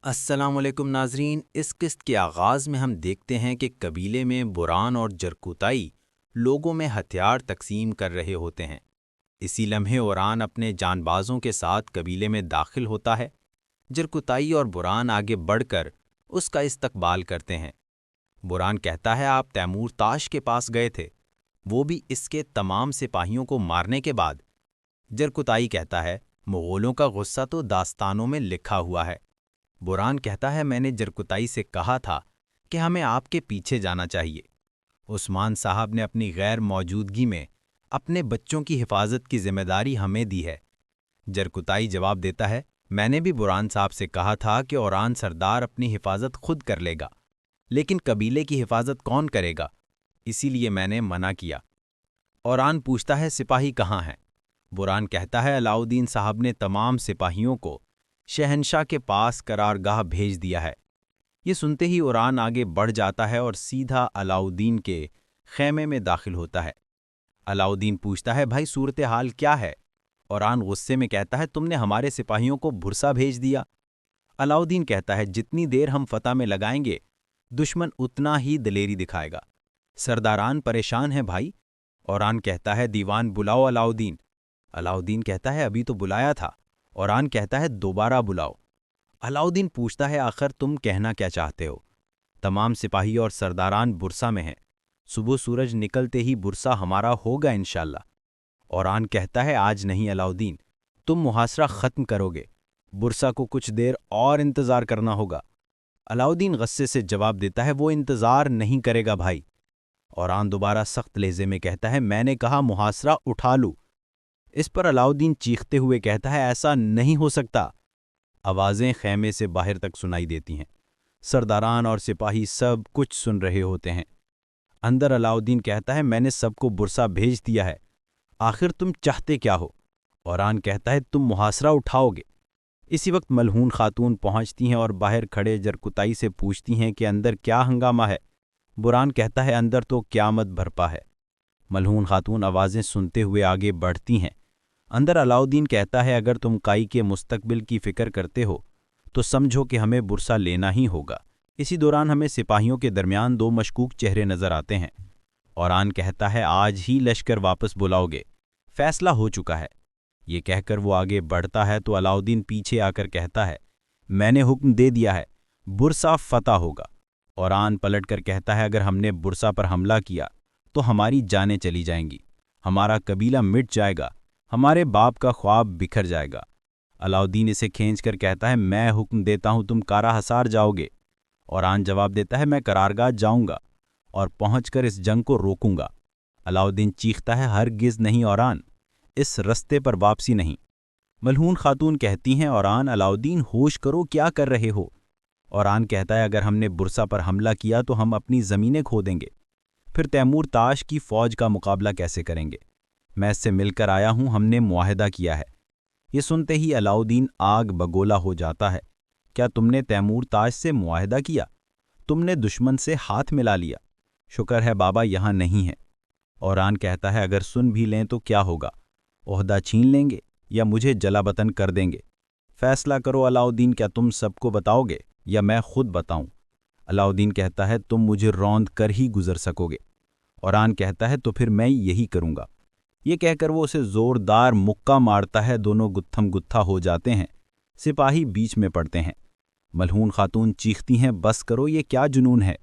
السلام علیکم ناظرین، اس قسط کے آغاز میں ہم دیکھتے ہیں کہ قبیلے میں بران اور جرکوتائی لوگوں میں ہتھیار تقسیم کر رہے ہوتے ہیں۔ اسی لمحے اوران اپنے جان بازوں کے ساتھ قبیلے میں داخل ہوتا ہے۔ جرکوتائی اور بران آگے بڑھ کر اس کا استقبال کرتے ہیں۔ بران کہتا ہے آپ تیمور تاش کے پاس گئے تھے، وہ بھی اس کے تمام سپاہیوں کو مارنے کے بعد۔ جرکوتائی کہتا ہے مغولوں کا غصہ تو داستانوں میں لکھا ہوا ہے۔ بران کہتا ہے میں نے جرکوتائی سے کہا تھا کہ ہمیں آپ کے پیچھے جانا چاہیے۔ عثمان صاحب نے اپنی غیر موجودگی میں اپنے بچوں کی حفاظت کی ذمہ داری ہمیں دی ہے۔ جرکوتائی جواب دیتا ہے میں نے بھی بران صاحب سے کہا تھا کہ اوران سردار اپنی حفاظت خود کر لے گا، لیکن قبیلے کی حفاظت کون کرے گا، اسی لیے میں نے منع کیا۔ اوران پوچھتا ہے سپاہی کہاں ہیں؟ بران کہتا ہے علاؤدین صاحب نے تمام سپاہیوں کو شہنشاہ کے پاس قرارگاہ بھیج دیا ہے۔ یہ سنتے ہی اوران آگے بڑھ جاتا ہے اور سیدھا علاؤدین کے خیمے میں داخل ہوتا ہے۔ علاؤدین پوچھتا ہے بھائی صورتحال کیا ہے؟ اوران غصے میں کہتا ہے تم نے ہمارے سپاہیوں کو بھرسا بھیج دیا۔ علاؤدین کہتا ہے جتنی دیر ہم فتح میں لگائیں گے دشمن اتنا ہی دلیری دکھائے گا، سرداران پریشان ہیں بھائی۔ اوران کہتا ہے دیوان بلاؤ علاؤدین۔ علاؤدین کہتا ہے ابھی تو بلایا تھا۔ اوران کہتا ہے دوبارہ بلاؤ۔ علاؤدین پوچھتا ہے آخر تم کہنا کیا چاہتے ہو؟ تمام سپاہی اور سرداران برسا میں ہیں، صبح سورج نکلتے ہی برسا ہمارا ہوگا انشاءاللہ۔ اوران کہتا ہے آج نہیں علاؤدین، تم محاصرہ ختم کرو گے، برسا کو کچھ دیر اور انتظار کرنا ہوگا۔ علاؤدین غصے سے جواب دیتا ہے وہ انتظار نہیں کرے گا بھائی۔ اوران دوبارہ سخت لہجے میں کہتا ہے میں نے کہا محاصرہ اٹھا لوں۔ اس پر علاؤدین چیختے ہوئے کہتا ہے ایسا نہیں ہو سکتا۔ آوازیں خیمے سے باہر تک سنائی دیتی ہیں، سرداران اور سپاہی سب کچھ سن رہے ہوتے ہیں۔ اندر علاؤدین کہتا ہے میں نے سب کو برسا بھیج دیا ہے، آخر تم چاہتے کیا ہو؟ اوران کہتا ہے تم محاصرہ اٹھاؤ گے۔ اسی وقت ملہون خاتون پہنچتی ہیں اور باہر کھڑے جرکوتائی سے پوچھتی ہیں کہ اندر کیا ہنگامہ ہے؟ بران کہتا ہے اندر تو قیامت برپا ہے۔ ملہون خاتون آوازیں سنتے ہوئے آگے بڑھتی ہیں۔ اندر علاؤدین کہتا ہے اگر تم کائی کے مستقبل کی فکر کرتے ہو تو سمجھو کہ ہمیں برسا لینا ہی ہوگا۔ اسی دوران ہمیں سپاہیوں کے درمیان دو مشکوک چہرے نظر آتے ہیں۔ اوران کہتا ہے آج ہی لشکر واپس بلاؤ گے، فیصلہ ہو چکا ہے۔ یہ کہہ کر وہ آگے بڑھتا ہے تو علاؤدین پیچھے آ کر کہتا ہے میں نے حکم دے دیا ہے، برسا فتح ہوگا۔ اوران پلٹ کر کہتا ہے اگر ہم نے برسا پر حملہ کیا تو ہماری جانیں چلی جائیں گی، ہمارا قبیلہ مٹ جائے گا، ہمارے باپ کا خواب بکھر جائے گا۔ علاؤدین اسے کھینچ کر کہتا ہے میں حکم دیتا ہوں تم کارا حصار جاؤ گے۔ اوران جواب دیتا ہے میں قرارگاہ جاؤں گا اور پہنچ کر اس جنگ کو روکوں گا۔ علاؤدین چیختا ہے ہرگز نہیں اوران، اس رستے پر واپسی نہیں۔ ملہون خاتون کہتی ہیں اوران علاؤدین ہوش کرو کیا کر رہے ہو؟ اوران کہتا ہے اگر ہم نے برسا پر حملہ کیا تو ہم اپنی زمینیں کھو دیں گے، پھر تیمور تاش کی فوج کا مقابلہ کیسے کریں گے؟ میں اس سے مل کر آیا ہوں، ہم نے معاہدہ کیا ہے۔ یہ سنتے ہی علاؤدین آگ بگولا ہو جاتا ہے، کیا تم نے تیمور تاش سے معاہدہ کیا؟ تم نے دشمن سے ہاتھ ملا لیا، شکر ہے بابا یہاں نہیں ہے۔ اوران کہتا ہے اگر سن بھی لیں تو کیا ہوگا، عہدہ چھین لیں گے یا مجھے جلا وطن کر دیں گے؟ فیصلہ کرو علاؤدین، کیا تم سب کو بتاؤ گے یا میں خود بتاؤں؟ علاؤدین کہتا ہے تم مجھے روند کر ہی گزر سکو گے۔ اوران کہتا ہے تو پھر میں یہی کروں گا۔ یہ کہہ کر وہ اسے زوردار مکہ مارتا ہے، دونوں گتھم گتھا ہو جاتے ہیں، سپاہی بیچ میں پڑتے ہیں۔ ملہون خاتون چیختی ہیں بس کرو، یہ کیا جنون ہے؟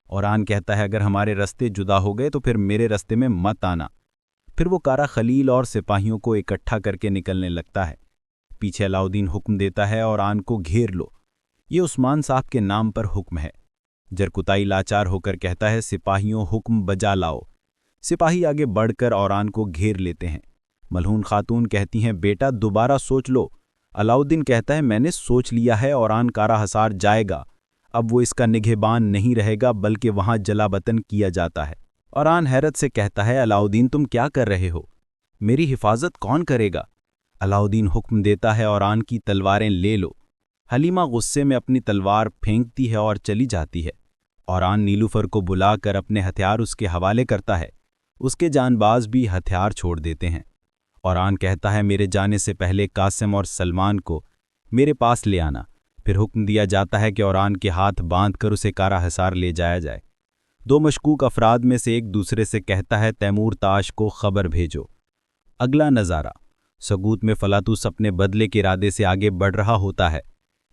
اوران کہتا ہے اگر ہمارے رستے جدا ہو گئے تو پھر میرے رستے میں مت آنا۔ پھر وہ کارا خلیل اور سپاہیوں کو اکٹھا کر کے نکلنے لگتا ہے۔ پیچھے علاؤدین حکم دیتا ہے اوران کو گھیر لو، یہ عثمان صاحب کے نام پر حکم ہے۔ جرکوتائی لاچار ہو کر کہتا ہے سپاہیوں حکم بجا لاؤ۔ سپاہی آگے بڑھ کر اوران کو گھیر لیتے ہیں۔ ملہون خاتون کہتی ہیں بیٹا دوبارہ سوچ لو۔ علاؤدین کہتا ہے میں نے سوچ لیا ہے، اوران کارا حصار جائے گا، اب وہ اس کا نگہبان نہیں رہے گا بلکہ وہاں جلا وطن کیا جاتا ہے۔ اوران حیرت سے کہتا ہے علاؤدین تم کیا کر رہے ہو؟ میری حفاظت کون کرے گا؟ علاؤدین حکم دیتا ہے اوران کی تلواریں لے لو۔ حلیمہ غصے میں اپنی تلوار پھینکتی ہے اور چلی جاتی ہے۔ اوران نیلوفر کو بلا کر اپنے ہتھیار اس کے حوالے کرتا ہے، اس کے جان باز بھی ہتھیار چھوڑ دیتے ہیں۔ اوران کہتا ہے میرے جانے سے پہلے قاسم اور سلمان کو میرے پاس لے آنا، پھر حکم دیا جاتا ہے کہ اوران کے ہاتھ باندھ کر اسے کارا حصار لے جایا جائے۔ دو مشکوک افراد میں سے ایک دوسرے سے کہتا ہے تیمور تاش کو خبر بھیجو۔ اگلا نظارہ، سگوت میں فلاتوس اپنے بدلے کے ارادے سے آگے بڑھ رہا ہوتا ہے۔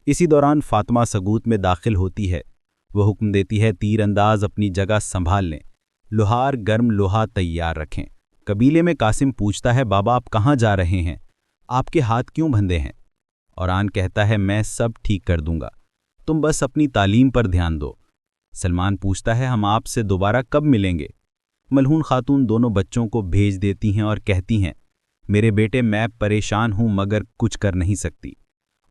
اسی دوران فاطمہ سگوت میں داخل ہوتی ہے۔ وہ حکم دیتی ہے تیر انداز اپنی جگہ سنبھال لیں، لوہار گرم لوہا تیار رکھیں۔ قبیلے میں قاسم پوچھتا ہے بابا آپ کہاں جا رہے ہیں؟ آپ کے ہاتھ کیوں بندھے ہیں؟ اوران کہتا ہے میں سب ٹھیک کر دوں گا، تم بس اپنی تعلیم پر دھیان دو۔ سلمان پوچھتا ہے ہم آپ سے دوبارہ کب ملیں گے؟ ملہون خاتون دونوں بچوں کو بھیج دیتی ہیں اور کہتی ہیں میرے بیٹے میں پریشان ہوں مگر کچھ کر نہیں سکتی۔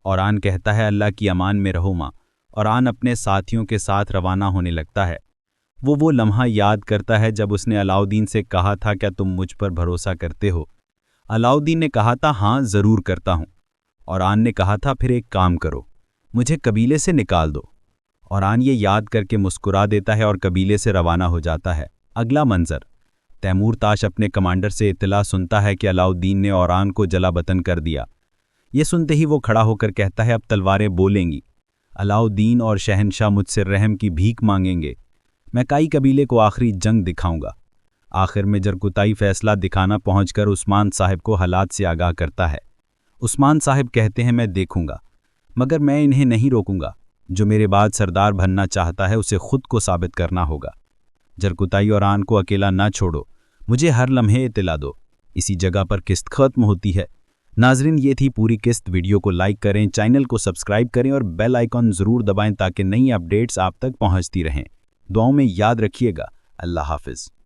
اوران کہتا ہے اللہ کی امان میں رہو ماں۔ اوران اپنے ساتھیوں کے ساتھ روانہ ہونے لگتا ہے۔ وہ لمحہ یاد کرتا ہے جب اس نے علاؤدین سے کہا تھا کیا تم مجھ پر بھروسہ کرتے ہو؟ علاؤدین نے کہا تھا ہاں ضرور کرتا ہوں۔ اوران نے کہا تھا پھر ایک کام کرو، مجھے قبیلے سے نکال دو۔ اوران یہ یاد کر کے مسکرا دیتا ہے اور قبیلے سے روانہ ہو جاتا ہے۔ اگلا منظر، تیمور تاش اپنے کمانڈر سے اطلاع سنتا ہے کہ علاؤدین نے اوران کو جلا وطن کر دیا۔ یہ سنتے ہی وہ کھڑا ہو کر کہتا ہے اب تلواریں بولیں گی، علاؤدین اور شہنشاہ مجھ سے رحم کی بھیک مانگیں گے، میں کائی قبیلے کو آخری جنگ دکھاؤں گا۔ آخر میں جرکوتائی فیصلہ دکھانا پہنچ کر عثمان صاحب کو حالات سے آگاہ کرتا ہے۔ عثمان صاحب کہتے ہیں میں دیکھوں گا مگر میں انہیں نہیں روکوں گا، جو میرے بعد سردار بننا چاہتا ہے اسے خود کو ثابت کرنا ہوگا۔ جرکوتائی اوران کو اکیلا نہ چھوڑو، مجھے ہر لمحے اطلاع دو۔ اسی جگہ پر قسط ختم ہوتی ہے۔ ناظرین یہ تھی پوری قسط، ویڈیو کو لائک کریں، چینل کو سبسکرائب کریں اور بیل آئیکن ضرور دبائیں تاکہ نئی اپڈیٹس آپ تک پہنچتی رہیں۔ دعاؤں میں یاد رکھیے گا۔ اللہ حافظ۔